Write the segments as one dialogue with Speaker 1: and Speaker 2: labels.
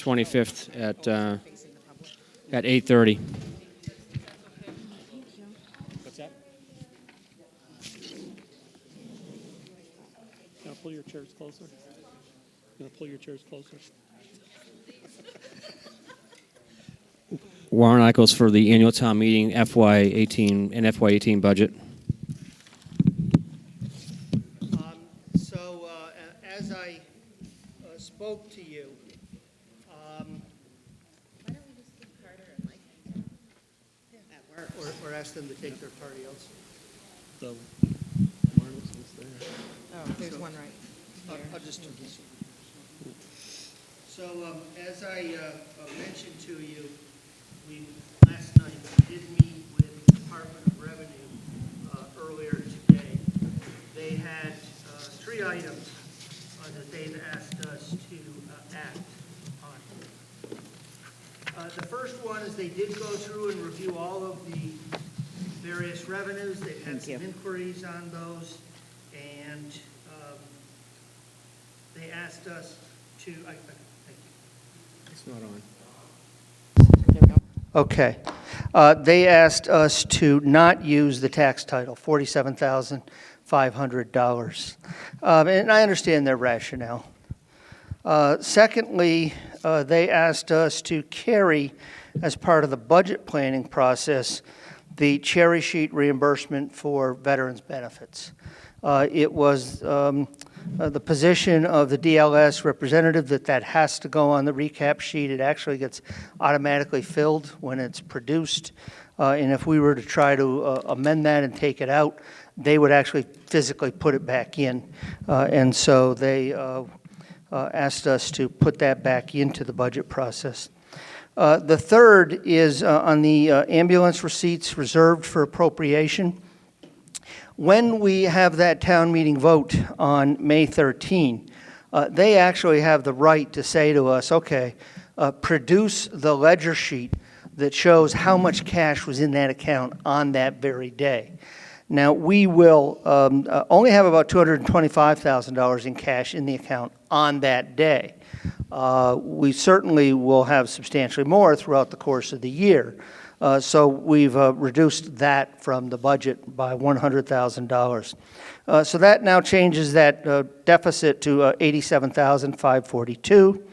Speaker 1: 25th at 8:30. What's that?
Speaker 2: Gonna pull your chairs closer. Gonna pull your chairs closer.
Speaker 1: Warrant articles for the annual town meeting FY18 and FY18 budget.
Speaker 3: As I spoke to you,
Speaker 4: Why don't we just give Carter and Mike at work?
Speaker 3: or ask them to take their party else.
Speaker 2: The warrant is there.
Speaker 4: Oh, there's one right
Speaker 3: I'll just do this. So, as I mentioned to you, last night we did meet with the Department of Revenue earlier today. They had three items that they've asked us to act on. The first one is they did go through and review all of the various revenues. They've had some inquiries on those, and they asked us to.
Speaker 1: It's not on.
Speaker 3: Okay. They asked us to not use the tax title, $47,500. And I understand their rationale. Secondly, they asked us to carry, as part of the budget planning process, the cherry sheet reimbursement for veterans benefits. It was the position of the DLS representative that has to go on the recap sheet. It actually gets automatically filled when it's produced. And if we were to try to amend that and take it out, they would actually physically put it back in. And so they asked us to put that back into the budget process. The third is on the ambulance receipts reserved for appropriation. When we have that town meeting vote on May 13, they actually have the right to say to us, okay, produce the ledger sheet that shows how much cash was in that account on that very day. Now, we will only have about $225,000 in cash in the account on that day. We certainly will have substantially more throughout the course of the year. So we've reduced that from the budget by $100,000. So that now changes that deficit to $87,542.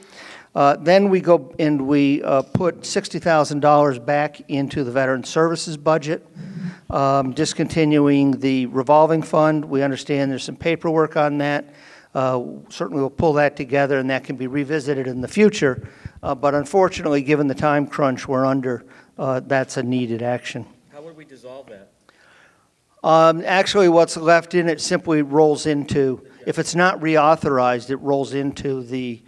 Speaker 3: Then we go and we put $60,000 back into the Veteran Services budget, discontinuing the revolving fund. We understand there's some paperwork on that. Certainly we'll pull that together and that can be revisited in the future. But unfortunately, given the time crunch we're under, that's a needed action.
Speaker 1: How would we dissolve that?
Speaker 3: Actually, what's left in it simply rolls into, if it's not reauthorized, it rolls into the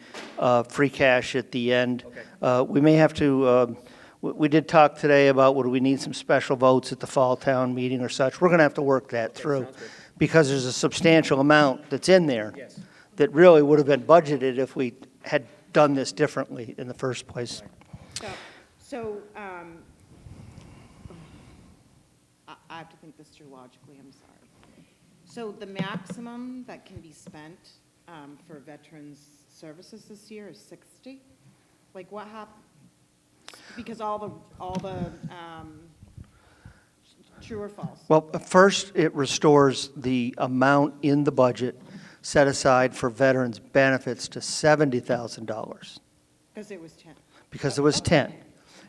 Speaker 3: free cash at the end.
Speaker 1: Okay.
Speaker 3: We may have to, we did talk today about would we need some special votes at the fall town meeting or such. We're going to have to work that through because there's a substantial amount that's in there that really would have been budgeted if we had done this differently in the first place.
Speaker 4: So I have to think this through logically, I'm sorry. So the maximum that can be spent for veterans services this year is 60? Like what happened? Because all the true or false?
Speaker 3: Well, first it restores the amount in the budget set aside for veterans benefits to $70,000.
Speaker 4: Because it was 10.
Speaker 3: Because it was 10.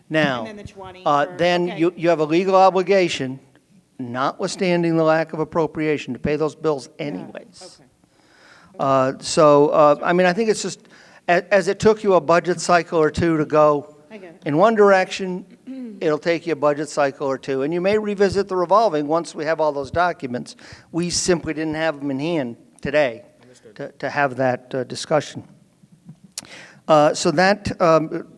Speaker 3: Now,
Speaker 4: And then the 20
Speaker 3: then
Speaker 4: okay.
Speaker 3: you have a legal obligation, notwithstanding the lack of appropriation, to pay those bills anyways.
Speaker 4: Okay.
Speaker 3: I mean, I think it's just, as it took you a budget cycle or two to go
Speaker 4: I get it.
Speaker 3: in one direction, it'll take you a budget cycle or two. And you may revisit the revolving once we have all those documents. We simply didn't have them in hand today to have that discussion. So that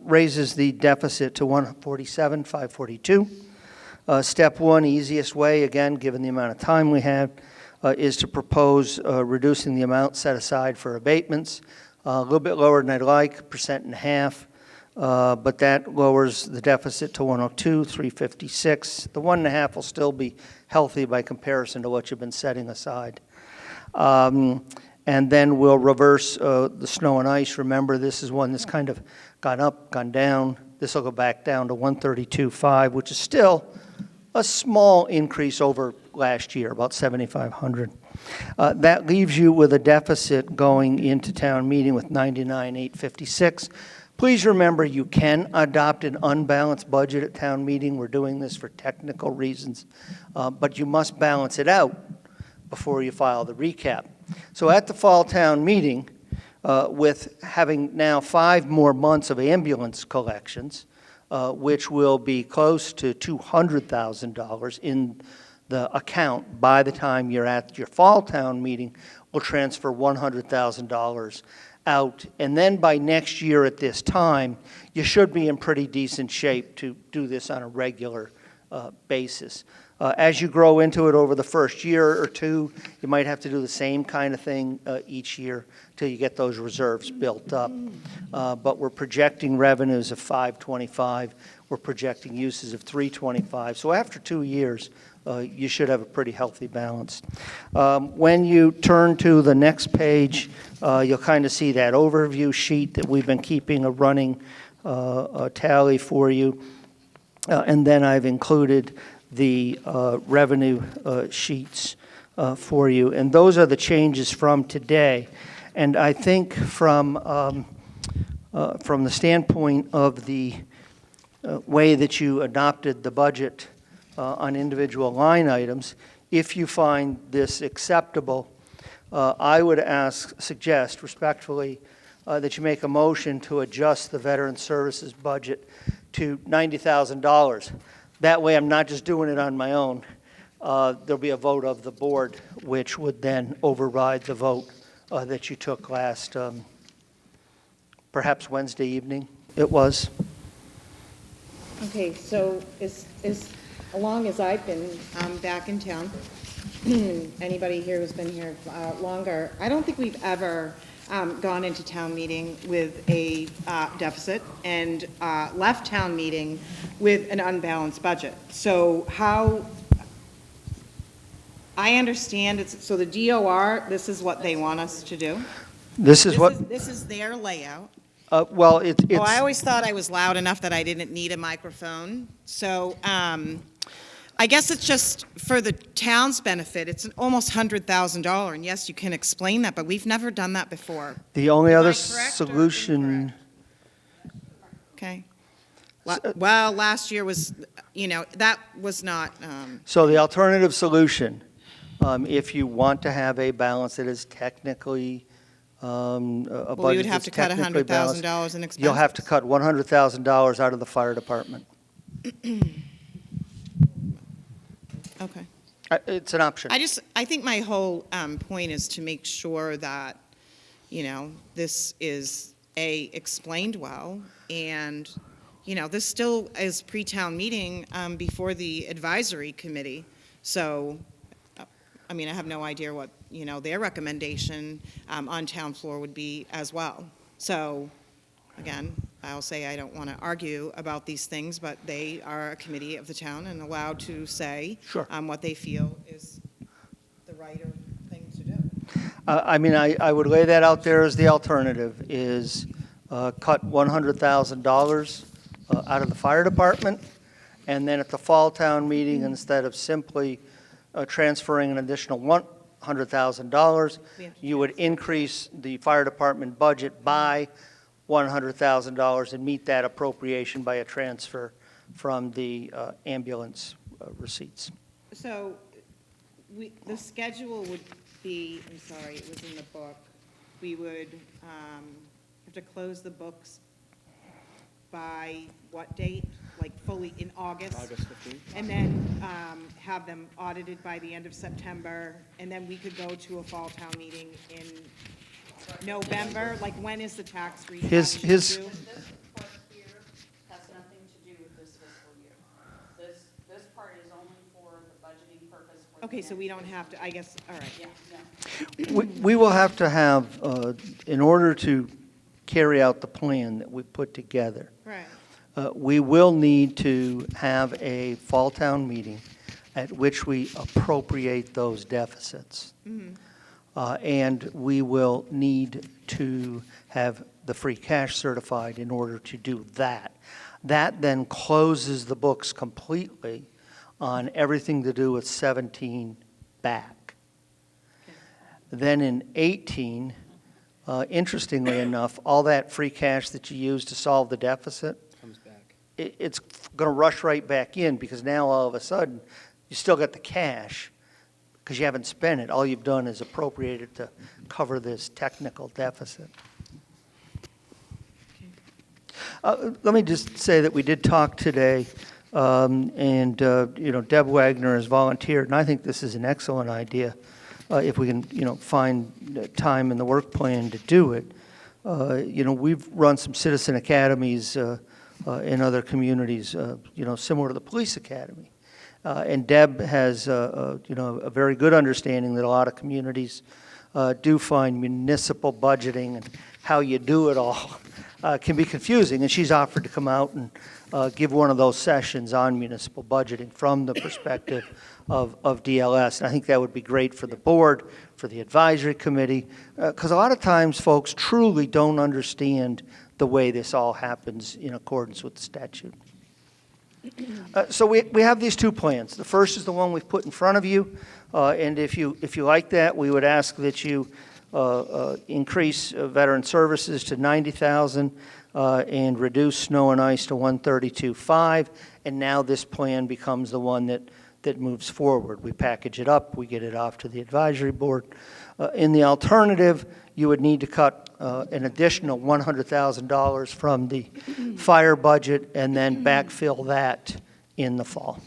Speaker 3: raises the deficit to $147,542. Step one, easiest way, again, given the amount of time we have, is to propose reducing the amount set aside for abatements. A little bit lower than I'd like, 1.5%, but that lowers the deficit to $102,356. The 1.5% will still be healthy by comparison to what you've been setting aside. and then we'll reverse the snow and ice. Remember, this is one that's kind of gone up, gone down. This will go back down to 132.5, which is still a small increase over last year, about 7,500. That leaves you with a deficit going into town meeting with 99,856. Please remember, you can adopt an unbalanced budget at town meeting. We're doing this for technical reasons, but you must balance it out before you file the recap. So at the fall town meeting, with having now 5 more months of ambulance collections, which will be close to $200,000 in the account by the time you're at your fall town meeting, we'll transfer $100,000 out. And then by next year at this time, you should be in pretty decent shape to do this on a regular basis. As you grow into it over the first year or two, you might have to do the same kind of thing each year till you get those reserves built up. But we're projecting revenues of 525. We're projecting uses of 325. So after 2 years, you should have a pretty healthy balance. When you turn to the next page, you'll kind of see that overview sheet that we've been keeping a running tally for you. And then I've included the revenue sheets for you. And those are the changes from today. And I think from the standpoint of the way that you adopted the budget on individual line items, if you find this acceptable, I would suggest respectfully that you make a motion to adjust the Veteran Services budget to $90,000. That way I'm not just doing it on my own. There'll be a vote of the board, which would then override the vote that you took last, perhaps Wednesday evening, it was.
Speaker 4: Okay, so as long as I've been back in town, anybody here who's been here longer, I don't think we've ever gone into town meeting with a deficit and left town meeting with an unbalanced budget. So how, I understand it's, so the DOR, this is what they want us to do?
Speaker 3: This is
Speaker 4: This is their layout.
Speaker 3: well, it's.
Speaker 4: Oh, I always thought I was loud enough that I didn't need a microphone. So I guess it's just for the town's benefit. It's an almost $100,000, and yes, you can explain that, but we've never done that before.
Speaker 3: The only
Speaker 4: Am I
Speaker 3: other
Speaker 4: correct or
Speaker 3: solution.
Speaker 4: Okay. Well, last year was, that was not.
Speaker 3: So the alternative solution, if you want to have a balance that is technically a
Speaker 4: Well, we
Speaker 3: budget
Speaker 4: would have
Speaker 3: that's
Speaker 4: to cut
Speaker 3: technically balanced,
Speaker 4: $100,000 in expenses.
Speaker 3: you'll have to cut $100,000 out of the fire department.
Speaker 4: Okay.
Speaker 3: It's an option.
Speaker 4: I think my whole point is to make sure that, this is explained well, and, this still is pre-town meeting before the advisory committee. So, I have no idea what, their recommendation on town floor would be as well. So, again, I'll say I don't want to argue about these things, but they are a committee of the town and allowed to say
Speaker 3: Sure.
Speaker 4: What they feel is the right thing to do.
Speaker 3: I would lay that out there as the alternative, is cut $100,000 out of the fire department, and then at the fall town meeting, instead of simply transferring an additional $100,000, you would increase the fire department budget by $100,000 and meet that appropriation by a transfer from the ambulance receipts.
Speaker 4: So the schedule would be, I'm sorry, it was in the book. We would have to close the books by what date? Like fully in August?
Speaker 1: August 15th.
Speaker 4: And then have them audited by the end of September, and then we could go to a fall town meeting in November. Like, when is the tax recap due?
Speaker 5: This part here has nothing to do with this fiscal year. This part is only for the budgeting purpose.
Speaker 4: Okay, so we don't have to, I guess, all right.
Speaker 5: Yeah.
Speaker 3: We will have to have, in order to carry out the plan that we put together,
Speaker 4: Right.
Speaker 3: We will need to have a fall town meeting at which we appropriate those deficits. and we will need to have the free cash certified in order to do that. That then closes the books completely on everything to do with 17 back. Then in 18, interestingly enough, all that free cash that you used to solve the deficit,
Speaker 1: Comes back.
Speaker 3: it's going to rush right back in, because now all of a sudden, you still got the cash because you haven't spent it. All you've done is appropriate it to cover this technical deficit. Let me just say that we did talk today, and Deb Wagner has volunteered, and I think this is an excellent idea if we can find time in the work plan to do it. We've run some citizen academies in other communities, similar to the police academy. And Deb has, a very good understanding that a lot of communities do find municipal budgeting and how you do it all can be confusing. And she's offered to come out and give one of those sessions on municipal budgeting from the perspective of DLS. And I think that would be great for the board, for the advisory committee, because a lot of times folks truly don't understand the way this all happens in accordance with the statute. So we have these two plans. The first is the one we've put in front of you, and if you like that, we would ask that you increase veteran services to $90,000 and reduce snow and ice to $132,500, and now this plan becomes the one that moves forward. We package it up, we get it off to the advisory board. In the alternative, you would need to cut an additional $100,000 from the fire budget and then backfill that in the fall.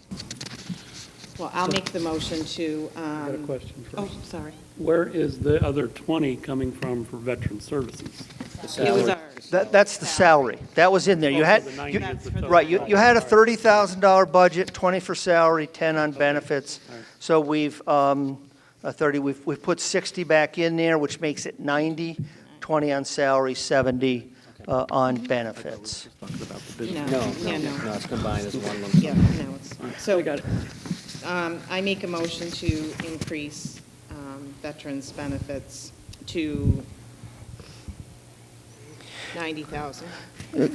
Speaker 4: Well, I'll make the motion to,
Speaker 2: I got a question
Speaker 4: oh,
Speaker 2: first.
Speaker 4: sorry.
Speaker 2: Where is the other 20 coming from for veteran services?
Speaker 4: It was ours.
Speaker 3: That's the salary. That was in there. You had,
Speaker 2: Oh, so the 90 is the total.
Speaker 3: right, you had a $30,000 budget, 20 for salary, 10 on benefits.
Speaker 2: All right.
Speaker 3: So we've, 30, we've put 60 back in there, which makes it 90, 20 on salary, 70 on benefits.
Speaker 2: Talking about the business.
Speaker 1: No, it's combined as one lump
Speaker 4: Yeah,
Speaker 1: sum.
Speaker 4: no, it's,
Speaker 2: I
Speaker 4: so,
Speaker 2: got it.
Speaker 4: I make a motion to increase veterans' benefits to 90,000.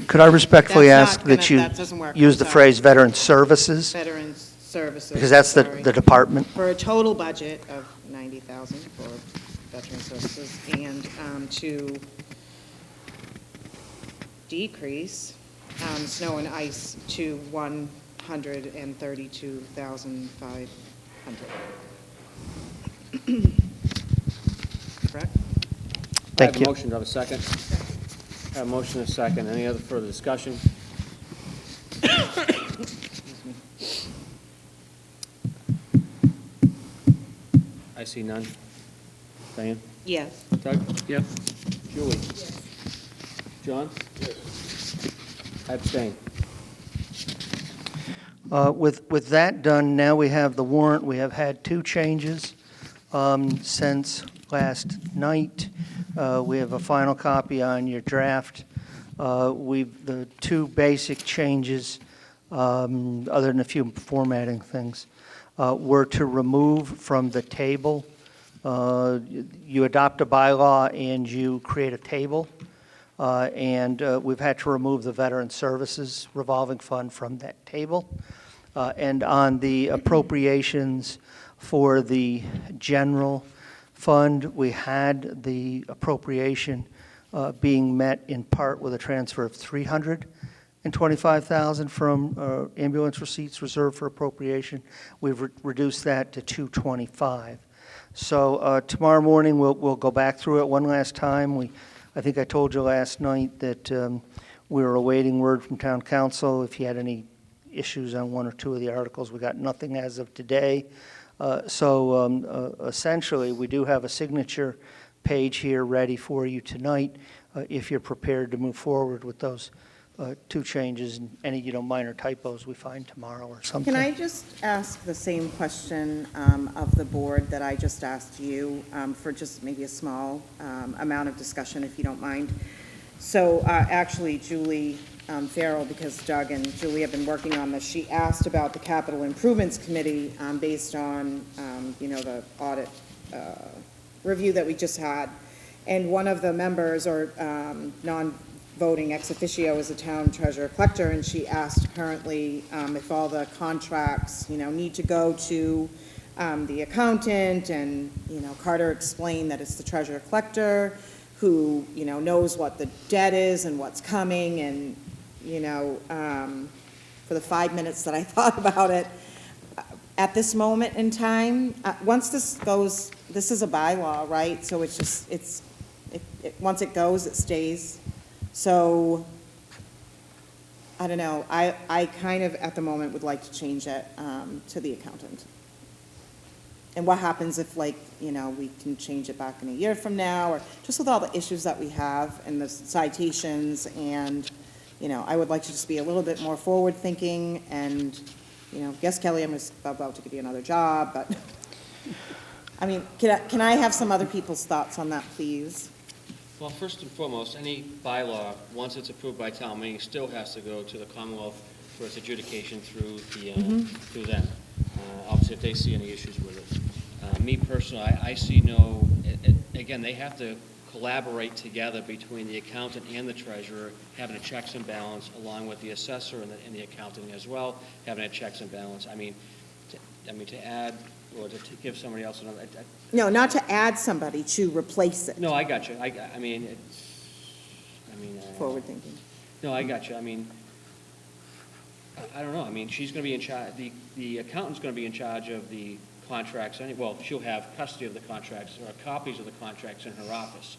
Speaker 3: Could I respectfully
Speaker 4: That's
Speaker 3: ask
Speaker 4: not gonna-
Speaker 3: that you
Speaker 4: that doesn't work.
Speaker 3: use
Speaker 4: I'm
Speaker 3: the
Speaker 4: sorry.
Speaker 3: phrase veteran services?
Speaker 4: Veterans' services.
Speaker 3: Because that's
Speaker 4: sorry.
Speaker 3: the department.
Speaker 4: For a total budget of 90,000 for veteran services, and to decrease snow and ice to 132,500. Correct?
Speaker 3: Thank
Speaker 1: I have
Speaker 3: you.
Speaker 1: a motion, do I have a second? I have a motion and a second. Any other further discussion? I see none. Diane?
Speaker 4: Yes.
Speaker 1: Doug?
Speaker 2: Yep.
Speaker 1: Julie? John? I abstain.
Speaker 3: With that done, now we have the warrant. We have had two changes since last night. We have a final copy on your draft. The two basic changes, other than a few formatting things, were to remove from the table. You adopt a bylaw and you create a table. And we've had to remove the Veteran Services Revolving Fund from that table. And on the appropriations for the general fund, we had the appropriation being met in part with a transfer of $325,000 from ambulance receipts reserved for appropriation. We've reduced that to $225,000. So tomorrow morning we'll go back through it one last time. I think I told you last night that we were awaiting word from town council if you had any issues on one or two of the articles. We got nothing as of today. So essentially, we do have a signature page here ready for you tonight if you're prepared to move forward with those two changes and any minor typos we find tomorrow or something.
Speaker 4: Can I just ask the same question of the board that I just asked you for just maybe a small amount of discussion, if you don't mind? So actually, Julie Farrell, because Doug and Julie have been working on this, she asked about the Capital Improvements Committee based on, the audit review that we just had. And one of the members, or non-voting ex officio, is the town treasurer collector, and she asked currently if all the contracts, need to go to the accountant, and, Carter explained that it's the treasurer collector who, knows what the debt is and what's coming, and, for the 5 minutes that I thought about it, at this moment in time, once this goes, this is a bylaw, right? So it's just, once it goes, it stays. So, I don't know, I kind of, at the moment, would like to change it to the accountant. And what happens if, we can change it back in a year from now, or just with all the issues that we have and the citations, and, I would like to just be a little bit more forward-thinking, and, yes, Kelly, I'm just about to give you another job, but, I mean, can I have some other people's thoughts on that, please?
Speaker 1: Well, first and foremost, any bylaw, once it's approved by town meeting, still has to go to the Commonwealth for its adjudication through through them. Obviously, if they see any issues with it. Me personally, I see no, again, they have to collaborate together between the accountant and the treasurer, having a checks and balance, along with the assessor and the accountant as well, having a checks and balance. I mean, to add, or to give somebody else another.
Speaker 4: No, not to add somebody, to replace it.
Speaker 1: No, I got you.
Speaker 4: Forward thinking.
Speaker 1: No, I got you. I mean, I don't know. I mean, she's going to be in charge, the accountant's going to be in charge of the contracts. Well, she'll have custody of the contracts, or copies of the contracts in her office.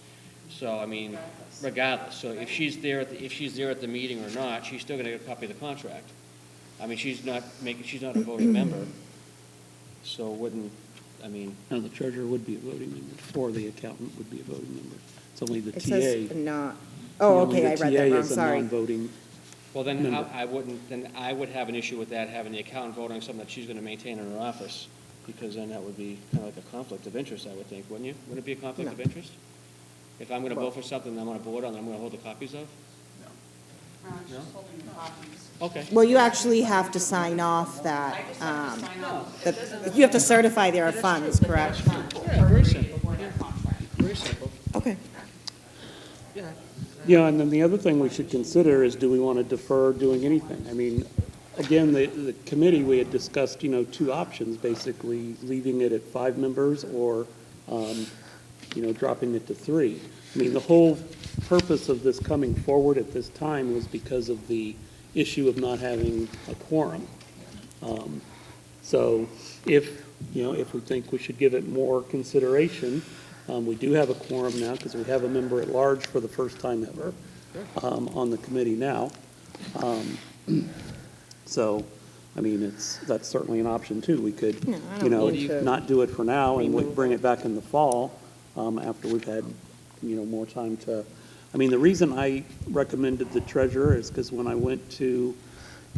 Speaker 1: So, I mean, regardless. So if she's there at the meeting or not, she's still going to get a copy of the contract. I mean, she's not a voting member. So
Speaker 2: No, the treasurer would be a voting member, or the accountant would be a voting member. It's only the
Speaker 4: It
Speaker 2: TA.
Speaker 4: says not, oh, okay, I read that
Speaker 2: The TA
Speaker 4: wrong,
Speaker 2: is a
Speaker 4: sorry.
Speaker 2: non-voting.
Speaker 1: well, then
Speaker 2: Member.
Speaker 1: I would have an issue with that, having the accountant voting on something that she's going to maintain in her office, because then that would be kind of like a conflict of interest, I would think, wouldn't you? Wouldn't it be a conflict of interest? If I'm going to vote for something that I'm on a board on, that I'm going to hold the copies of?
Speaker 5: Just holding the copies.
Speaker 1: Okay.
Speaker 4: Well, you actually have to sign off that,
Speaker 5: I just have to sign off.
Speaker 4: you have to certify there are funds, correct?
Speaker 1: Yeah, very simple.
Speaker 5: Before their contract.
Speaker 1: Very simple.
Speaker 4: Okay.
Speaker 2: Yeah, and then the other thing we should consider is, do we want to defer doing anything? I mean, again, the committee, we had discussed, two options, basically leaving it at 5 members, or, dropping it to 3. I mean, the whole purpose of this coming forward at this time was because of the issue of not having a quorum. So if we think we should give it more consideration, we do have a quorum now, because we have a member at large for the first time ever on the committee now. So, I mean, that's certainly an option too. We could,
Speaker 4: No, I don't need to
Speaker 2: not do it for now, and we'd bring it back in the fall after we've had, more time to. I mean, the reason I recommended the treasurer is because when I went to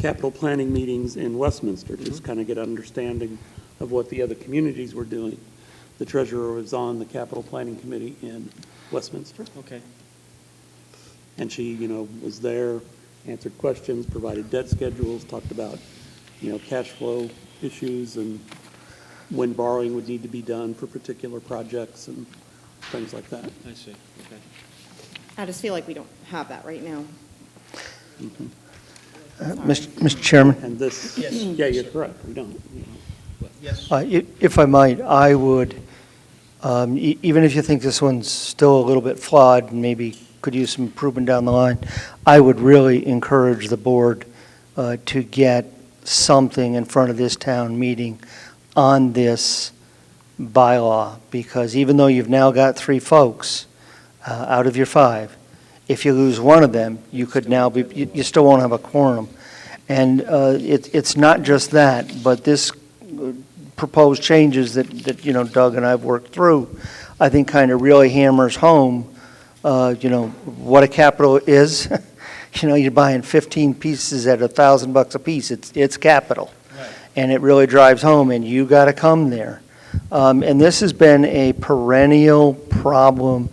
Speaker 2: capital planning meetings in Westminster, just kind of get an understanding of what the other communities were doing, the treasurer was on the capital planning committee in Westminster.
Speaker 1: Okay.
Speaker 2: And she, was there, answered questions, provided debt schedules, talked about, cash flow issues and when borrowing would need to be done for particular projects and things like that.
Speaker 1: I see. Okay.
Speaker 4: I just feel like we don't have that right now.
Speaker 3: Mr. Chairman,
Speaker 2: And this, yeah, you're correct, we don't.
Speaker 1: Yes.
Speaker 3: if I might, I would, even if you think this one's still a little bit flawed and maybe could use some improvement down the line, I would really encourage the board to get something in front of this town meeting on this bylaw, because even though you've now got 3 folks out of your 5, if you lose one of them, you could now be, you still won't have a quorum. And it's not just that, but this proposed changes that Doug and I have worked through, I think kind of really hammers home, what a capital is. You're buying 15 pieces at $1,000 a piece. It's capital.
Speaker 1: Right.
Speaker 3: And it really drives home, and you got to come there. And this has been a perennial problem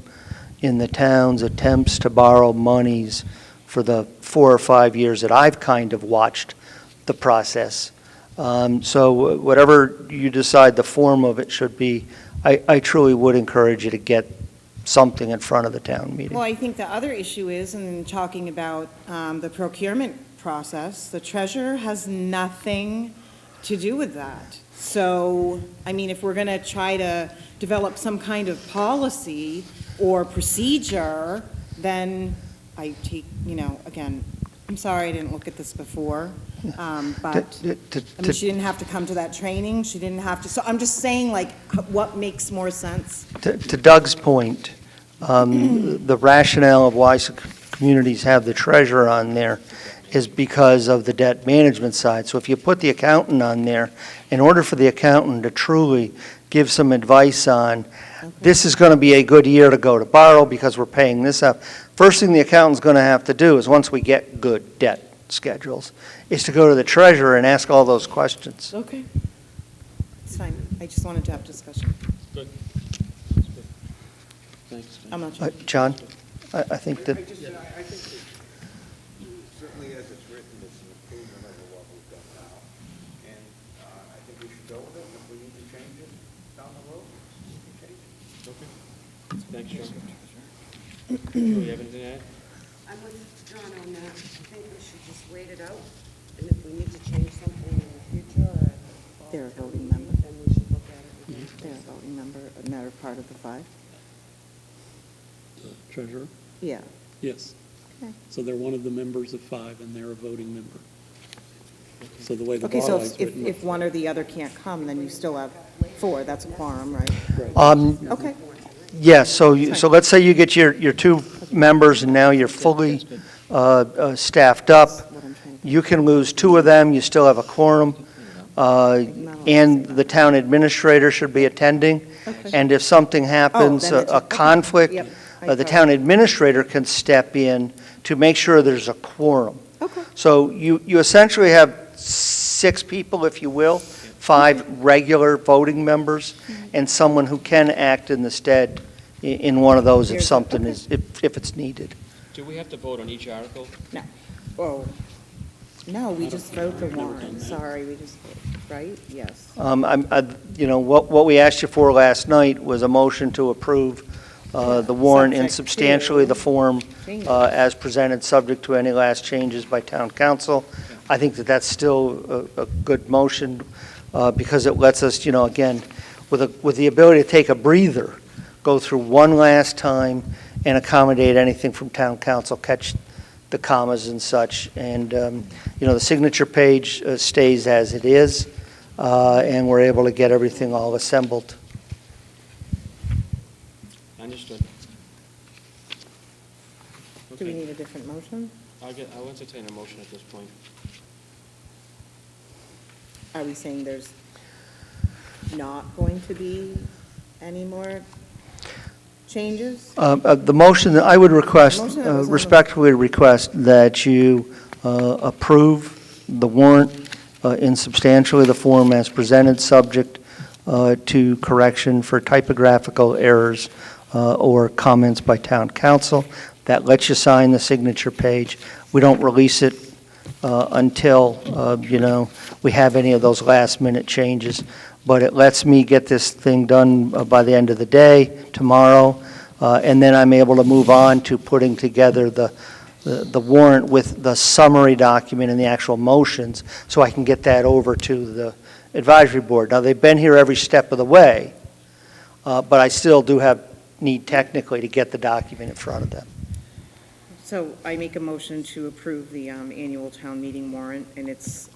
Speaker 3: in the town's attempts to borrow monies for the 4 or 5 years that I've kind of watched the process. So whatever you decide the form of it should be, I truly would encourage you to get something in front of the town meeting.
Speaker 4: Well, I think the other issue is, and talking about the procurement process, the treasurer has nothing to do with that. So, I mean, if we're going to try to develop some kind of policy or procedure, then I take, again, I'm sorry I didn't look at this before, but, I mean, she didn't have to come to that training, she didn't have to, so I'm just saying, like, what makes more sense?
Speaker 3: To Doug's point, the rationale of why communities have the treasurer on there is because of the debt management side. So if you put the accountant on there, in order for the accountant to truly give some advice on, this is going to be a good year to go to borrow because we're paying this up, first thing the accountant's going to have to do is, once we get good debt schedules, is to go to the treasurer and ask all those questions.
Speaker 4: Okay. It's fine, I just wanted to have discussion.
Speaker 1: Good.
Speaker 2: Thanks.
Speaker 4: I'm not sure.
Speaker 3: John, I think that,
Speaker 6: I think that certainly as it's written, it's an improvement over what we've got now. And I think we should go with it. If we need to change it down the road, we can change it.
Speaker 1: Okay. Thanks, John. Do you have anything to add?
Speaker 7: I'm with John on that. I think we should just wait it out, and if we need to change something in the future or
Speaker 4: They're a voting member.
Speaker 7: then we should look at it again.
Speaker 4: They're a voting member, a matter part of the 5?
Speaker 2: The treasurer?
Speaker 4: Yeah.
Speaker 2: Yes.
Speaker 4: Okay.
Speaker 2: So they're one of the members of 5, and they're a voting member. So the way the
Speaker 4: Okay, so
Speaker 2: bylaws
Speaker 4: if,
Speaker 2: written.
Speaker 4: if one or the other can't come, then you still have 4, that's a quorum, right? Okay,
Speaker 3: yes, so let's say you get your 2 members and now you're fully staffed up.
Speaker 4: what I'm trying to,
Speaker 3: You can lose 2 of them, you still have a quorum, and the town administrator should be attending.
Speaker 4: Okay.
Speaker 3: And if something happens,
Speaker 4: then it's-
Speaker 3: a
Speaker 4: okay.
Speaker 3: conflict,
Speaker 4: Yep, I
Speaker 3: the
Speaker 4: follow.
Speaker 3: town administrator can step in to make sure there's a quorum.
Speaker 4: okay,
Speaker 3: So you essentially have 6 people, if you will, 5 regular voting members, and someone who can act in the stead in one of those if
Speaker 4: Here's-
Speaker 3: something
Speaker 4: okay.
Speaker 3: is, if it's needed.
Speaker 1: Do we have to vote on each article?
Speaker 4: no. Oh, no, we just vote the warrant, sorry, we just, right? Yes.
Speaker 3: What we asked you for last night was a motion to approve the warrant in
Speaker 4: Subject
Speaker 3: substantially
Speaker 4: to
Speaker 3: the form
Speaker 4: changes.
Speaker 3: as presented, subject to any last changes by town council. I think that that's still a good motion because it lets us, again, with the ability to take a breather, go through one last time and accommodate anything from town council, catch the commas and such. And, the signature page stays as it is, and we're able to get everything all assembled.
Speaker 1: Understood.
Speaker 4: Do we
Speaker 1: Okay.
Speaker 4: need a different motion?
Speaker 1: I'll entertain a motion at this point.
Speaker 4: Are we saying there's not going to be any more changes?
Speaker 3: The motion, that I would request,
Speaker 4: Motion that was on the-
Speaker 3: respectfully request that you approve the warrant in substantially the form as presented, subject to correction for typographical errors or comments by town council. That lets you sign the signature page. We don't release it until, we have any of those last-minute changes. But it lets me get this thing done by the end of the day, tomorrow, and then I'm able to move on to putting together the warrant with the summary document and the actual motions, so I can get that over to the advisory board. Now, they've been here every step of the way, but I still need technically to get the document in front of them.
Speaker 4: So I make a motion to approve the annual town meeting warrant in its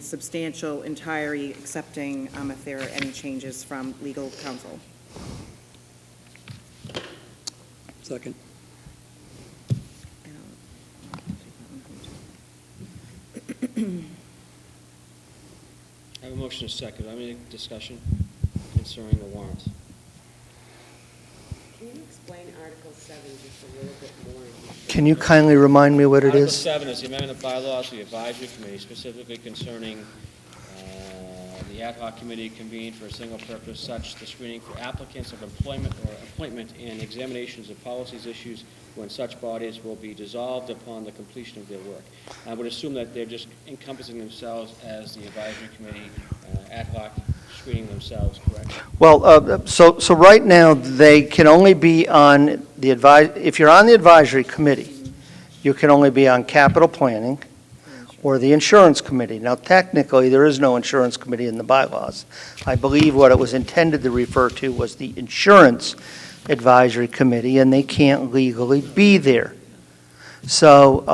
Speaker 4: substantial entirety, excepting if there are any changes from legal counsel.
Speaker 2: Second.
Speaker 1: I have a motion and a second. Do I have any discussion concerning the warrants?
Speaker 7: Can you explain Article 7 just a little bit more?
Speaker 3: Can you kindly remind me what it
Speaker 1: Article
Speaker 3: is?
Speaker 1: 7 is the amendment of bylaws of the advisory committee, specifically concerning the ad hoc committee convened for a single purpose, such the screening for applicants of employment or appointment and examinations of policies issues when such bodies will be dissolved upon the completion of their work. I would assume that they're just encompassing themselves as the advisory committee ad hoc screening themselves, correct?
Speaker 3: Well, so right now, they can only be on the if you're on the advisory committee, you can only be on capital planning or the insurance committee. Now, technically, there is no insurance committee in the bylaws. I believe what it was intended to refer to was the insurance advisory committee, and they can't legally be there. So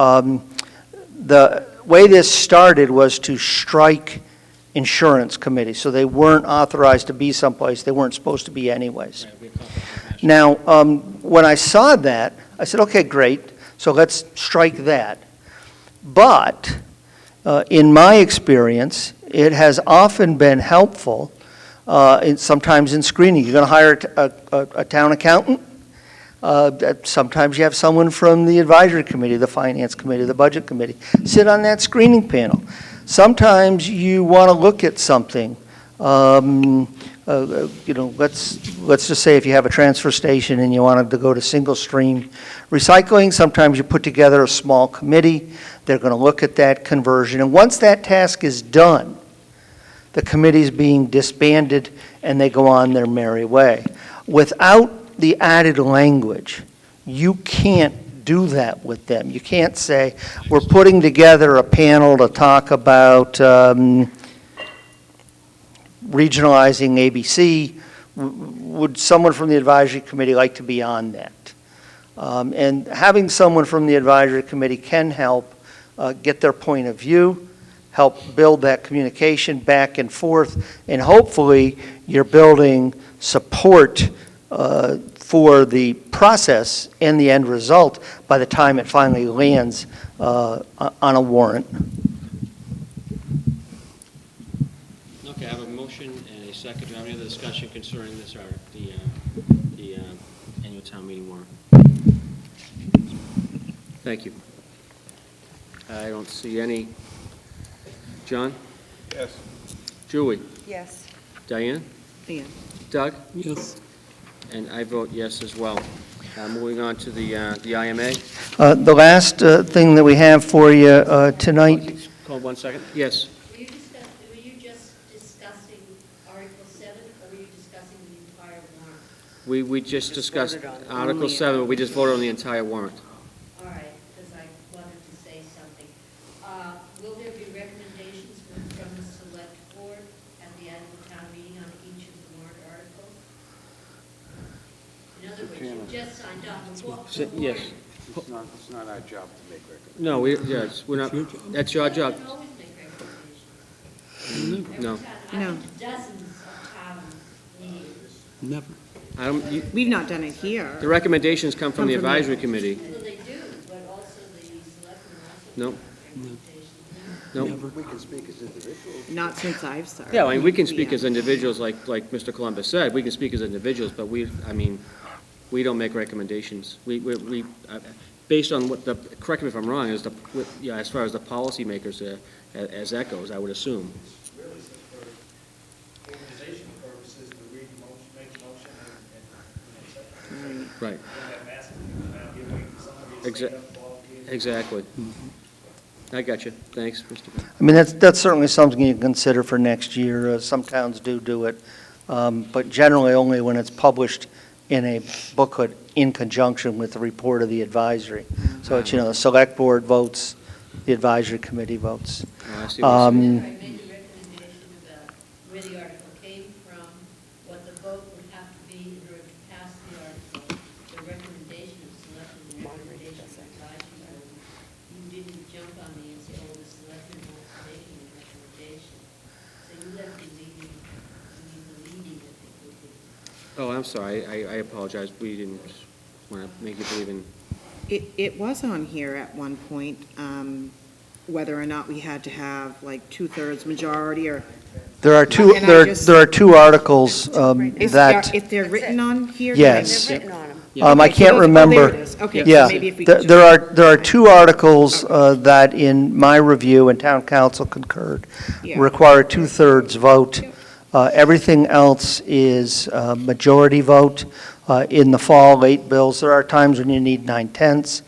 Speaker 3: the way this started was to strike insurance committee, so they weren't authorized to be someplace they weren't supposed to be anyways.
Speaker 1: Right, we accomplished that.
Speaker 3: Now, when I saw that, I said, okay, great, so let's strike that. But in my experience, it has often been helpful, sometimes in screening. You're going to hire a town accountant. Sometimes you have someone from the advisory committee, the finance committee, the budget committee, sit on that screening panel. Sometimes you want to look at something. Let's just say if you have a transfer station and you wanted to go to single stream recycling, sometimes you put together a small committee. They're going to look at that conversion. And once that task is done, the committee's being disbanded and they go on their merry way. Without the added language, you can't do that with them. You can't say, we're putting together a panel to talk about regionalizing ABC. Would someone from the advisory committee like to be on that? And having someone from the advisory committee can help get their point of view, help build that communication back and forth, and hopefully you're building support for the process and the end result by the time it finally lands on a warrant.
Speaker 1: Okay, I have a motion and a second. Do you have any other discussion concerning this, or the annual town meeting warrant? Thank you. I don't see any. John?
Speaker 6: Yes.
Speaker 1: Julie?
Speaker 7: Yes.
Speaker 1: Diane?
Speaker 4: Yeah.
Speaker 1: Doug?
Speaker 2: Yes.
Speaker 1: And I vote yes as well. Moving on to the IMA.
Speaker 3: The last thing that we have for you tonight.
Speaker 1: Hold 1 second. Yes.
Speaker 8: Were you just discussing Article 7, or were you discussing the entire warrant?
Speaker 1: We just discussed
Speaker 7: voted on
Speaker 1: Article
Speaker 7: only
Speaker 1: 7, but we just voted on the entire warrant.
Speaker 8: All right, because I wanted to say something. Will there be recommendations from the select board at the annual town meeting on each of the warrant articles? In other words, you just signed up.
Speaker 1: Yes.
Speaker 6: It's not our job to make recommendations.
Speaker 1: No, we're not, that's your job.
Speaker 8: You can always make recommendations.
Speaker 1: No.
Speaker 8: Every time. I've
Speaker 4: No.
Speaker 8: been to dozens of town meetings.
Speaker 2: Never.
Speaker 1: I don't,
Speaker 4: We've not done it here.
Speaker 1: the recommendations come from the advisory committee.
Speaker 8: Well, they do, but also the selectmen also
Speaker 1: No.
Speaker 8: make recommendations.
Speaker 1: No.
Speaker 6: We can speak as individuals.
Speaker 4: Not since I've started.
Speaker 1: Yeah, I mean, we can speak
Speaker 4: Yeah.
Speaker 1: as individuals, like Mr. Columbus said, we can speak as individuals, but we don't make recommendations. Based on what correct me if I'm wrong, as far as the policymakers, as that goes, I would assume.
Speaker 9: Really, so for organizational purposes, to read the motion, make the motion, and second.
Speaker 1: Right,
Speaker 9: When that massive, now you're waiting for somebody to
Speaker 1: Exa-
Speaker 9: stand up, volunteer.
Speaker 1: exactly. I got you. Thanks, Mr.
Speaker 3: I mean, that's certainly something you can consider for next year. Some towns do it, but generally only when it's published in a booklet in conjunction with the report of the advisory. So it's, the select board votes, the advisory committee votes.
Speaker 1: Oh, I see what you're saying.
Speaker 8: I made the recommendation about where the article came from, what the vote would have to be in order to pass the article, the recommendation of selectmen, the recommendation of advisory board. You didn't jump on me and say, oh, the selectmen won't make a recommendation. So you left me leading, I think would be.
Speaker 1: Oh, I'm sorry. I apologize. We didn't want to make you believe in.
Speaker 4: It was on here at one point, whether or not we had to have like 2/3 majority or.
Speaker 3: There are two,
Speaker 4: And I
Speaker 3: there
Speaker 4: just-
Speaker 3: there are two articles that,
Speaker 4: If they're written on here?
Speaker 3: Yes.
Speaker 7: They're written on them.
Speaker 3: I
Speaker 4: Okay, so
Speaker 3: can't
Speaker 4: those-
Speaker 3: remember.
Speaker 4: Oh, there it is. Okay, so
Speaker 3: Yeah,
Speaker 4: maybe if we could
Speaker 3: there are two articles that, in my review, and town council concurred,
Speaker 4: Yeah.
Speaker 3: require a 2/3 vote. Everything else is majority vote. In the fall, late bills, there are times when you need 9/10.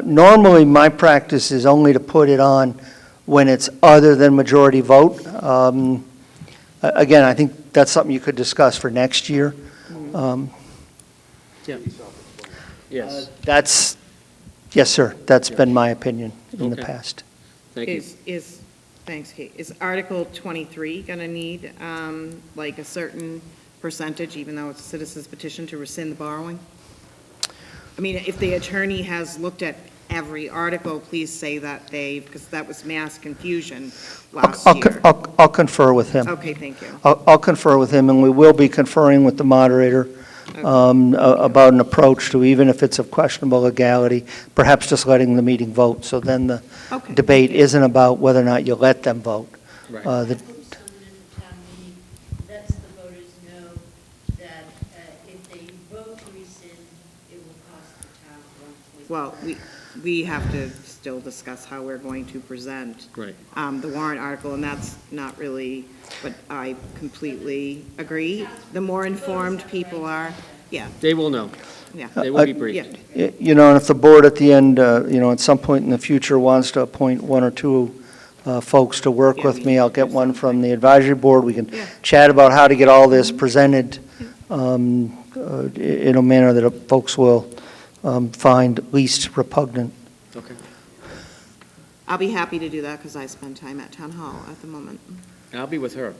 Speaker 3: Normally, my practice is only to put it on when it's other than majority vote. Again, I think that's something you could discuss for next year.
Speaker 1: Yeah. Yes,
Speaker 3: That's, yes, sir, that's been my opinion in the
Speaker 1: Okay.
Speaker 3: past.
Speaker 1: thank you.
Speaker 4: Thanks, Kate. Is Article 23 going to need, like, a certain percentage, even though it's a citizen's petition, to rescind the borrowing? I mean, if the attorney has looked at every article, please say that because that was mass confusion last year.
Speaker 3: I'll confer with him.
Speaker 4: Okay, thank you.
Speaker 3: I'll confer with him, and we will be conferring with the moderator about an approach to, even if it's of questionable legality, perhaps just letting the meeting vote, so then the
Speaker 4: Okay.
Speaker 3: debate isn't about whether or not you let them vote.
Speaker 1: Right.
Speaker 3: The-
Speaker 8: Someone at the town meeting lets the voters know that if they vote to rescind, it will cost the town 1.5.
Speaker 4: Well, we have to still discuss how we're going to present
Speaker 1: Right.
Speaker 4: the warrant article, and that's not really, but I completely agree. The more informed people are, yeah,
Speaker 1: They will know.
Speaker 4: yeah.
Speaker 1: They will be briefed.
Speaker 4: Yeah.
Speaker 3: You know, and if the board at the end, at some point in the future wants to appoint one or two folks to work
Speaker 4: Yeah,
Speaker 3: with
Speaker 4: we
Speaker 3: me,
Speaker 4: need
Speaker 3: I'll
Speaker 4: to
Speaker 3: get
Speaker 4: do
Speaker 3: one
Speaker 4: something.
Speaker 3: from the advisory board. We can
Speaker 4: Yeah.
Speaker 3: chat about how to get all this presented in a manner that folks will find least repugnant.
Speaker 1: Okay.
Speaker 4: I'll be happy to do that because I spend time at town hall at the moment.
Speaker 1: And I'll be with her.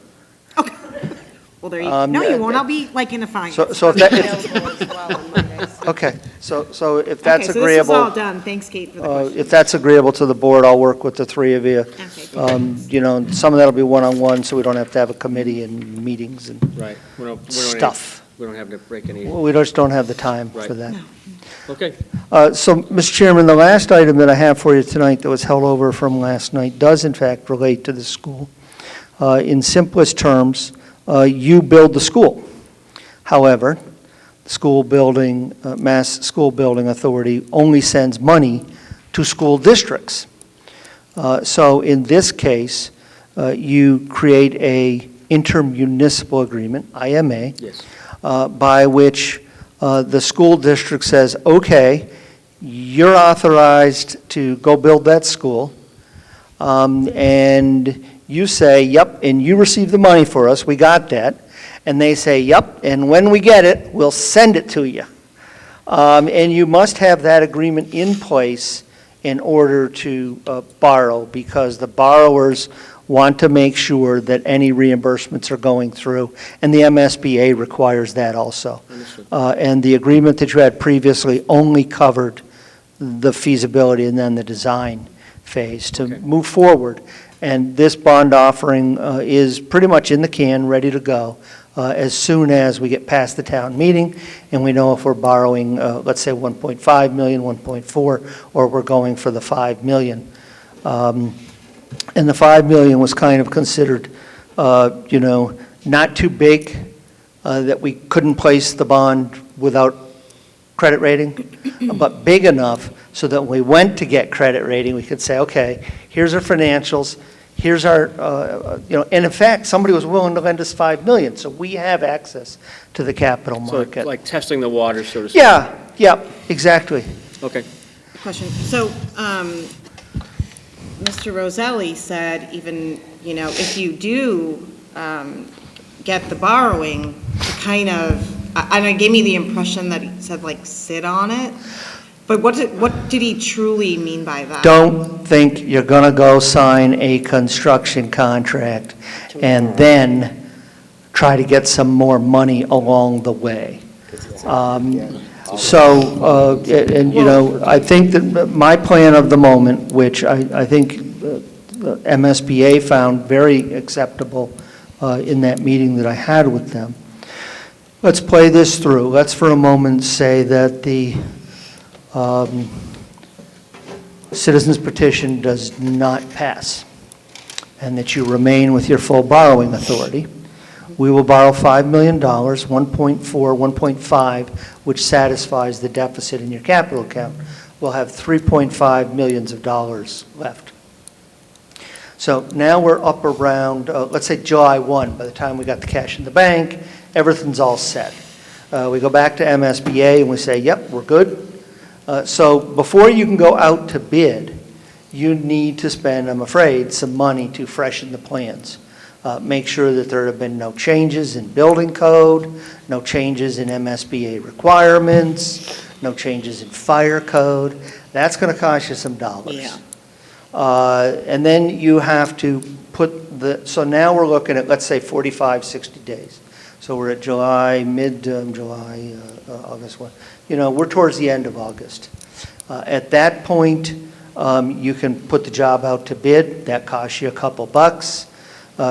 Speaker 4: Well, there you, no, you won't. I'll be like in a fine.
Speaker 3: So if that,
Speaker 7: Available as well on Mondays.
Speaker 3: okay, so if that's
Speaker 4: Okay, so this is all
Speaker 3: agreeable,
Speaker 4: done. Thanks, Kate, for the question.
Speaker 3: if that's agreeable to the board, I'll work with the three of you.
Speaker 4: Okay.
Speaker 3: Some of that'll be one-on-one, so we don't have to have a committee and meetings and
Speaker 1: Right. We don't
Speaker 3: stuff.
Speaker 1: We don't have to break any.
Speaker 3: We just don't have the time for
Speaker 1: Right.
Speaker 3: that.
Speaker 1: Okay.
Speaker 3: So, Mr. Chairman, the last item that I have for you tonight that was held over from last night does in fact relate to the school. In simplest terms, you build the school. However, school building, Mass School Building Authority only sends money to school districts. So in this case, you create a intermunicipal agreement, IMA,
Speaker 1: Yes.
Speaker 3: by which the school district says, okay, you're authorized to go build that school, and you say, yep, and you receive the money for us, we got that, and they say, yep, and when we get it, we'll send it to you. And you must have that agreement in place in order to borrow, because the borrowers want to make sure that any reimbursements are going through, and the MSBA requires that also.
Speaker 1: Understood.
Speaker 3: And the agreement that you had previously only covered the feasibility and then the design phase to
Speaker 1: Okay.
Speaker 3: move forward. And this bond offering is pretty much in the can, ready to go, as soon as we get past the town meeting and we know if we're borrowing, let's say 1.5 million, 1.4, or we're going for the 5 million. And the 5 million was kind of considered, not too big, that we couldn't place the bond without credit rating, but big enough so that when we went to get credit rating, we could say, okay, here's our financials, here's our, and in fact, somebody was willing to lend us 5 million, so we have access to the capital
Speaker 1: So
Speaker 3: market.
Speaker 1: like testing the water, so to speak.
Speaker 3: Yeah, exactly.
Speaker 1: Okay.
Speaker 4: Question. So, Mr. Roselli said even, if you do get the borrowing, to kind of, and it gave me the impression that he said like sit on it. But what did he truly mean by that?
Speaker 3: Don't think you're going to go sign a construction contract and then try to get some more money along the way. I think that my plan of the moment, which I think the MSBA found very acceptable in that meeting that I had with them, let's play this through. Let's for a moment say that the citizens petition does not pass and that you remain with your full borrowing authority. We will borrow $5 million, 1.4, 1.5, which satisfies the deficit in your capital account. We'll have $3.5 million left. So now we're up around, let's say July 1, by the time we got the cash in the bank, everything's all set. We go back to MSBA and we say, yep, we're good. So before you can go out to bid, you need to spend, I'm afraid, some money to freshen the plans. make sure that there have been no changes in building code, no changes in MSBA requirements, no changes in fire code. That's going to cost you some dollars.
Speaker 7: Yeah.
Speaker 3: And then you have to put so now we're looking at, let's say, 45, 60 days. So we're at July, mid-July, August 1. We're towards the end of August. At that point, you can put the job out to bid. That costs you a couple bucks.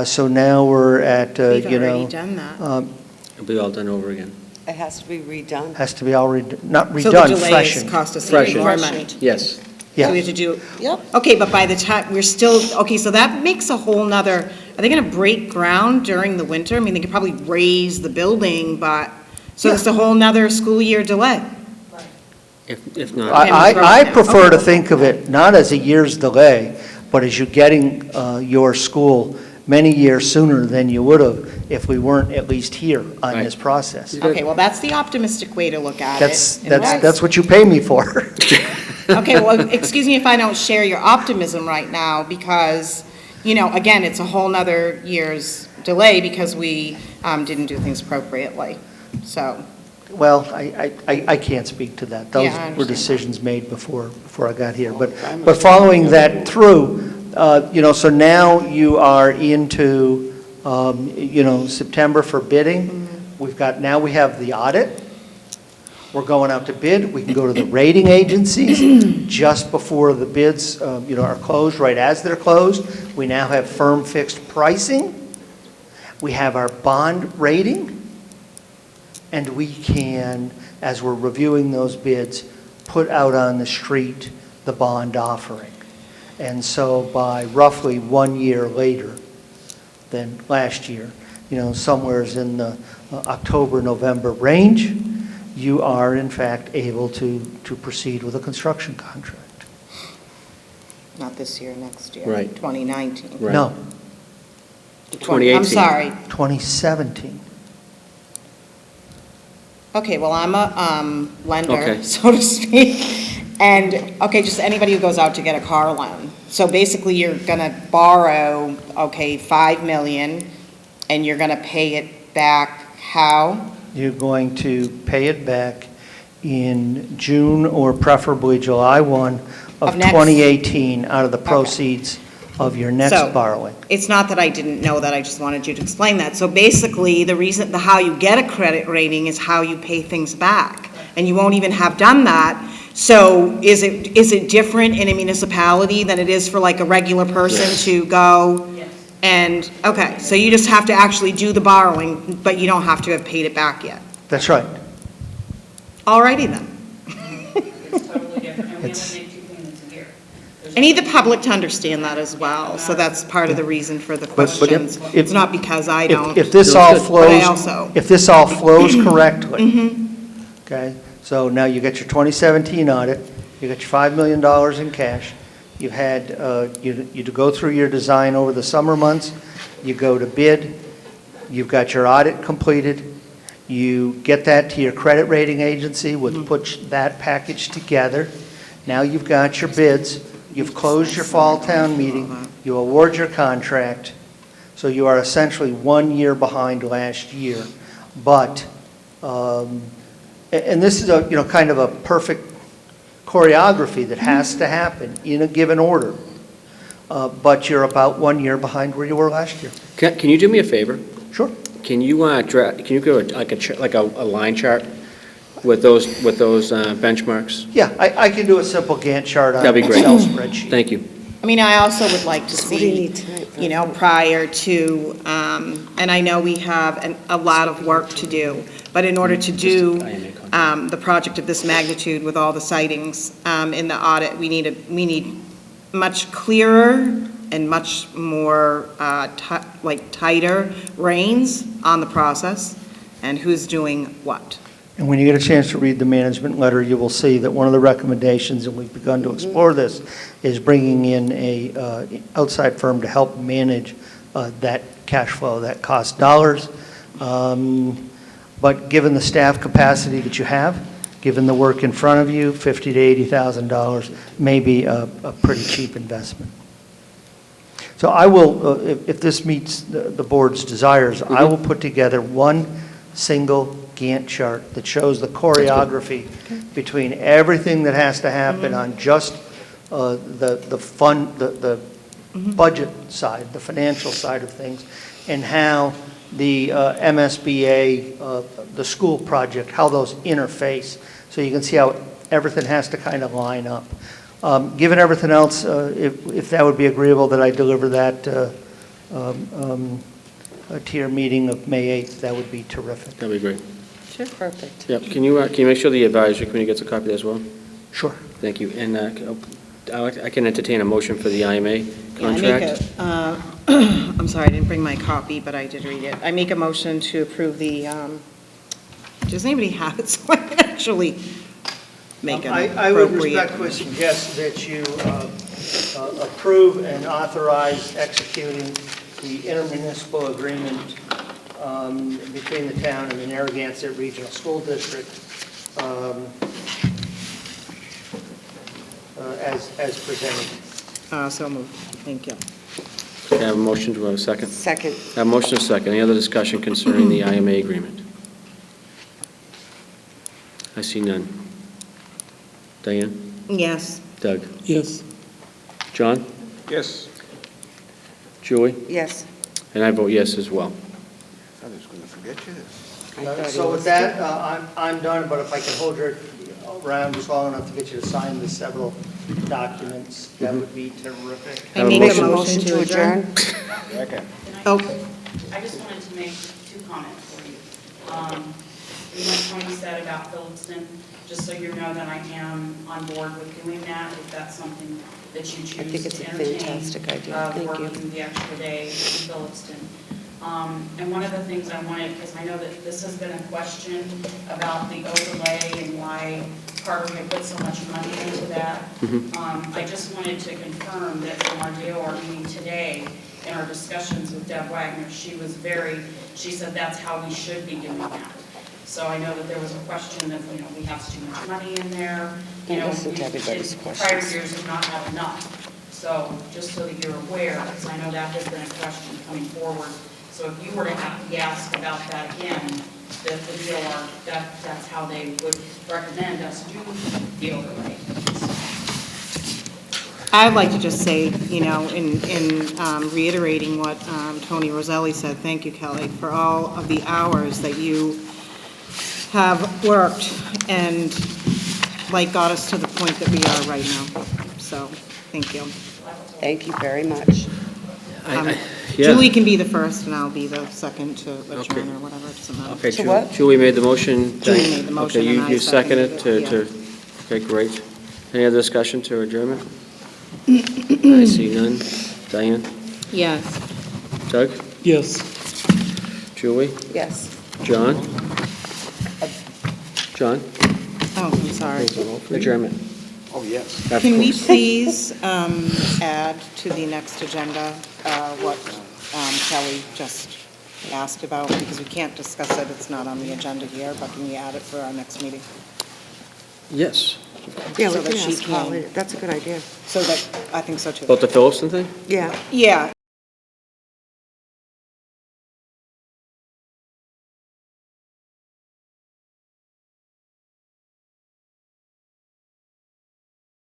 Speaker 3: So now we're at,
Speaker 4: We've already done that.
Speaker 1: It'll be all done over again.
Speaker 7: It has to be redone.
Speaker 3: Has to be all not redone,
Speaker 4: So the delay
Speaker 3: freshened.
Speaker 4: has cost us
Speaker 1: Freshened.
Speaker 4: more money.
Speaker 1: Yes.
Speaker 3: Yeah.
Speaker 4: So we have to do,
Speaker 7: Yep.
Speaker 4: okay, but by the time, we're still, okay, so that makes a whole nother, are they gonna break ground during the winter? I mean, they could probably raise the building, but, so it's a whole nother school year delay.
Speaker 1: If not,
Speaker 3: I prefer to think of it not as a year's delay, but as you getting your school many years sooner than you would have if we weren't at least here on
Speaker 1: Right.
Speaker 3: this process.
Speaker 4: Okay, well, that's the optimistic way to look at it.
Speaker 3: That's what you pay me for.
Speaker 4: Okay, well, excuse me if I don't share your optimism right now, because, again, it's a whole nother year's delay because we didn't do things appropriately, so.
Speaker 3: Well, I can't speak to that. Those
Speaker 4: Yeah, I
Speaker 3: were
Speaker 4: understand.
Speaker 3: decisions made before I got here. But following that through, so now you are into, September for bidding. Now we have the audit. We're going out to bid. We can go to the rating agencies just before the bids, are closed, right as they're closed. We now have firm fixed pricing. We have our bond rating. And we can, as we're reviewing those bids, put out on the street the bond offering. And so by roughly 1 year later than last year, somewhere's in the October, November range, you are in fact able to proceed with a construction contract.
Speaker 4: Not this year, next year.
Speaker 1: Right.
Speaker 4: 2019.
Speaker 1: Right.
Speaker 3: No,
Speaker 1: 2018.
Speaker 4: I'm sorry.
Speaker 3: 2017.
Speaker 4: Okay, well, I'm a lender,
Speaker 1: Okay.
Speaker 4: so to speak. And, okay, just anybody who goes out to get a car loan. So basically, you're going to borrow, okay, 5 million, and you're going to pay it back how?
Speaker 3: You're going to pay it back in June or preferably July 1 of
Speaker 4: Of next-
Speaker 3: 2018 out of the proceeds of your next
Speaker 4: So-
Speaker 3: borrowing.
Speaker 4: It's not that I didn't know that, I just wanted you to explain that. So basically, how you get a credit rating is how you pay things back. And you won't even have done that. So is it different in a municipality than it is for like a regular person to go?
Speaker 5: Yes.
Speaker 4: And, okay, so you just have to actually do the borrowing, but you don't have to have paid it back yet.
Speaker 3: That's right.
Speaker 4: Alrighty then.
Speaker 5: It's totally different, and we only
Speaker 3: It's-
Speaker 5: make 2 payments a year.
Speaker 4: I need the public to understand that as well, so that's part of the reason for the
Speaker 3: But
Speaker 4: questions.
Speaker 3: if-
Speaker 4: It's not because I don't.
Speaker 3: If this all
Speaker 4: But I
Speaker 3: flows,
Speaker 4: also-
Speaker 3: if this all flows correctly, okay? So now you got your 2017 audit, you got your $5 million in cash, you've had, you go through your design over the summer months, you go to bid, you've got your audit completed, you get that to your credit rating agency, which puts that package together. Now you've got your bids, you've closed your fall town meeting, you award your contract, so you are essentially 1 year behind last year. But, and this is a, kind of a perfect choreography that has to happen in a given order. But you're about 1 year behind where you were last year.
Speaker 1: Can you do me a favor?
Speaker 3: Sure.
Speaker 1: Can you go like a line chart with those benchmarks?
Speaker 3: Yeah, I can do a simple Gantt chart on
Speaker 1: That'd
Speaker 3: an
Speaker 1: be great.
Speaker 3: Excel spreadsheet.
Speaker 1: Thank you.
Speaker 4: I mean, I also would like to
Speaker 7: What do you
Speaker 4: see,
Speaker 7: need tonight?
Speaker 4: prior to, and I know we have a lot of work to do, but in order to do the project of this magnitude with all the sightings in the audit, we need much clearer and much more tighter reins on the process and who's doing what.
Speaker 3: And when you get a chance to read the management letter, you will see that one of the recommendations, and we've begun to explore this, is bringing in a outside firm to help manage that cash flow, that cost dollars. But given the staff capacity that you have, given the work in front of you, $50,000 to $80,000 may be a pretty cheap investment. So I will, if this meets the board's desires, I will put together one single Gantt chart that shows the choreography between everything that has to happen on just the budget side, the financial side of things, and how the MSBA, the school project, how those interface, so you can see how everything has to kind of line up. Given everything else, if that would be agreeable, that I deliver that to your meeting of May 8th, that would be terrific.
Speaker 1: That'd be great.
Speaker 7: Sure. Perfect.
Speaker 1: Yep, can you make sure the advisory committee gets a copy of that as well?
Speaker 3: Sure.
Speaker 1: Thank you. And I can entertain a motion for the IMA
Speaker 4: Yeah,
Speaker 1: contract.
Speaker 4: I'm sorry, I didn't bring my copy, but I did read it. I make a motion to approve the, does anybody have it so I can actually make an
Speaker 3: I would
Speaker 4: appropriate?
Speaker 3: respectfully suggest that you approve and authorize executing the intermunicipal agreement between the town and the Narragansett Regional School District as presented.
Speaker 4: So moved. Thank you.
Speaker 1: Can I have a motion to a second?
Speaker 7: Second.
Speaker 1: I have a motion and a second. Any other discussion concerning the IMA agreement? I see none. Diane?
Speaker 4: Yes.
Speaker 1: Doug?
Speaker 2: Yes.
Speaker 1: John?
Speaker 6: Yes.
Speaker 1: Julie?
Speaker 7: Yes.
Speaker 1: And I vote yes as well.
Speaker 6: I was going to forget you.
Speaker 7: I thought
Speaker 3: So
Speaker 7: it
Speaker 3: with
Speaker 7: was-
Speaker 3: that, I'm done, but if I can hold your around just long enough to get you to sign the several documents, that would be terrific.
Speaker 4: I
Speaker 1: Have a
Speaker 4: make
Speaker 7: Make
Speaker 4: a
Speaker 7: a
Speaker 4: motion to adjourn.
Speaker 6: Second.
Speaker 4: Oh,
Speaker 5: I just wanted to make 2 comments for you. What Tony said about Phillipston, just so you know that I am on board with doing that, if that's something that you choose
Speaker 7: I think it's
Speaker 5: to
Speaker 7: a
Speaker 5: entertain.
Speaker 7: fantastic idea. Thank you.
Speaker 5: Working the extra day in Phillipston. And one of the things I wanted, because I know that this has been a question about the overlay and why Carter had put so much money into that. I just wanted to confirm that from our DOR meeting today, in our discussions with Deb Wagner, she said that's how we should be doing that. So I know that there was a question that, we have too much money in there.
Speaker 7: Don't listen to
Speaker 5: we-
Speaker 7: everybody's
Speaker 5: in Prior
Speaker 7: questions.
Speaker 5: years have not had enough. So just so that you're aware, because I know that has been a question coming forward. So if you were to have to ask about that again, the DOR, that's how they would recommend us do the overlay.
Speaker 4: I'd like to just say, in reiterating what Tony Roselli said, thank you, Kelly, for all of the hours that you have worked and got us to the point that we are right now. So, thank you.
Speaker 7: Thank you very much.
Speaker 1: Yeah.
Speaker 4: Julie can be the first and I'll be the second to adjourn
Speaker 1: Okay.
Speaker 4: or whatever, it doesn't matter.
Speaker 1: Okay,
Speaker 7: To what?
Speaker 1: Julie made the motion.
Speaker 4: Julie made the motion
Speaker 1: Okay,
Speaker 4: and I
Speaker 1: you seconded
Speaker 4: seconded
Speaker 1: to,
Speaker 4: it,
Speaker 1: okay, great. Any other discussion to adjournment? I see none. Diane?
Speaker 4: Yes.
Speaker 1: Doug?
Speaker 2: Yes.
Speaker 7: Yes.
Speaker 1: Julie? John? John?
Speaker 4: Oh, I'm sorry.
Speaker 1: Adjournment.
Speaker 6: Oh, yes.
Speaker 1: Of
Speaker 4: Can we
Speaker 1: course.
Speaker 4: please add to the next agenda what Kelly just asked about? Because we can't discuss it, it's not on the agenda here, but can we add it for our next meeting?
Speaker 1: Yes.
Speaker 7: Yeah,
Speaker 4: So
Speaker 7: we
Speaker 4: that
Speaker 7: can
Speaker 4: she
Speaker 7: ask Holly.
Speaker 4: can-
Speaker 7: That's a good idea.
Speaker 4: So that, I think so too.
Speaker 1: About the Phillipston thing?
Speaker 7: Yeah.
Speaker 4: Yeah,